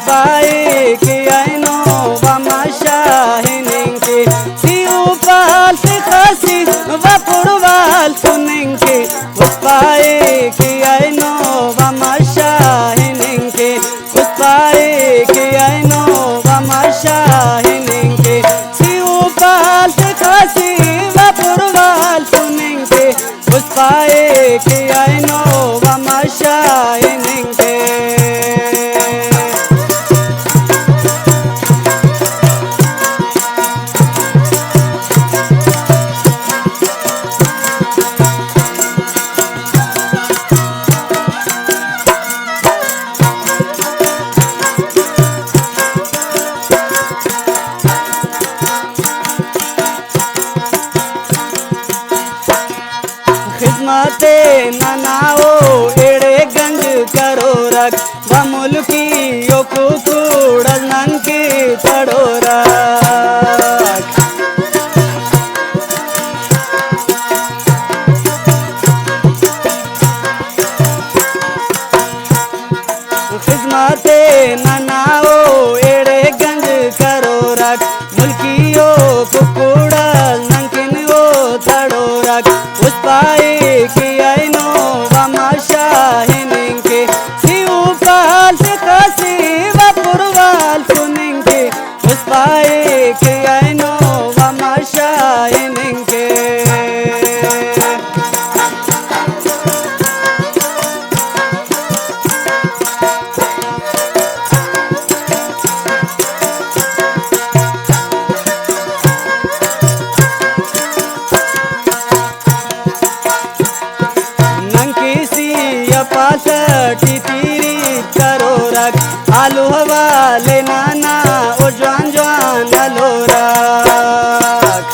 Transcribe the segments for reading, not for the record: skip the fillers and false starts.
Uspai ki aino vamashahininki si upal si khasi vapurval suninki Uspai ki aino vamashahininki Uspai ki aino vamashahininki si upal si khasi vapurval suninki Uspai ki aino vamashahininki खिदमते ननाओ एड़े गंज करो रख मुल्की यो कुकुड़न की तड़ो रख खिदमते ननाओ एड़े गंज करो रख मुल्की यो कुकुड़न की वो तड़ो रख Uspai ki aino vamashahininki si upal si khasi vapurval suninki Uspai ki aino vamashahininki पासटी तीरी करो रख आलू हवाले नाना ओ जवान जवान आलो रख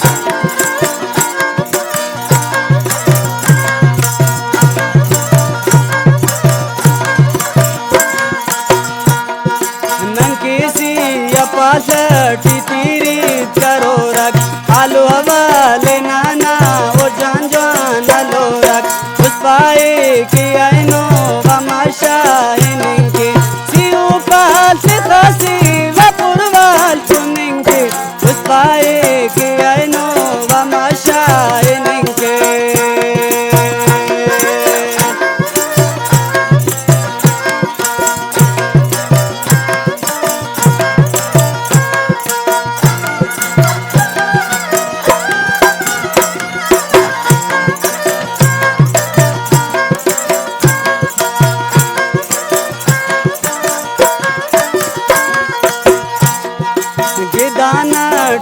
नंकी सी पासटी तीरी करो रख आलू हवाले नाना ओ जवान जवान आलो रख Uspai ki aino vamashahininki si upal si khasi vapurval suninki Uspai ki aino vamashahininki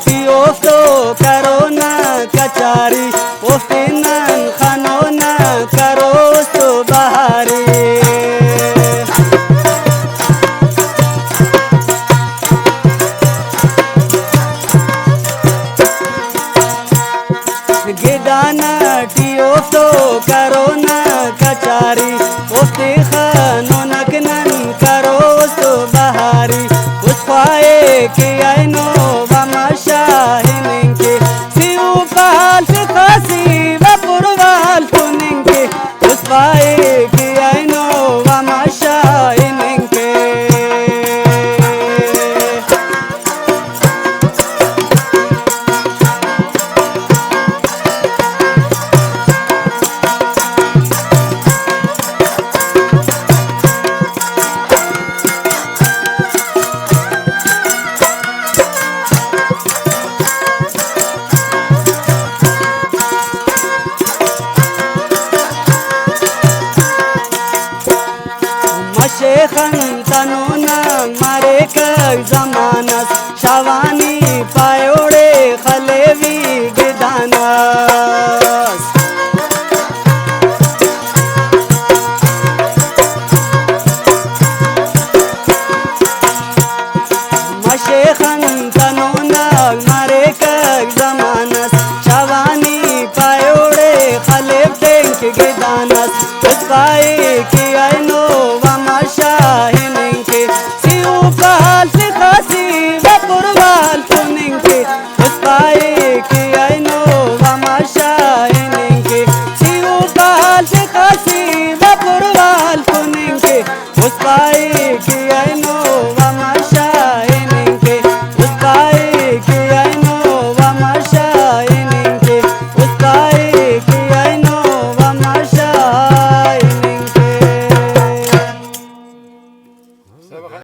टियोफ्तो करो न कचारी ओफ्तिनन खानो न करो तो बहारी गिदान टियोफ्तो करो न कचारी ओफ्ति खानो नकनन करो तो बहारी Uspai ki aino vamashahininki si upal si khasi vapurval suninki Uspai ki aino vamashahininki शेखन तनोना मारे कर जमानत शवानी पायोड़े खलेवी गिदानस मशेखन तनोना मारे कर जमानत Shivani पायोड़े खलेव tank गिदानस Uspai ki aino vamashahininki si upal si khasi vapurval suninki Uspai ki aino vamashahininki si upal si khasi vapurval suninki Uspai ki aino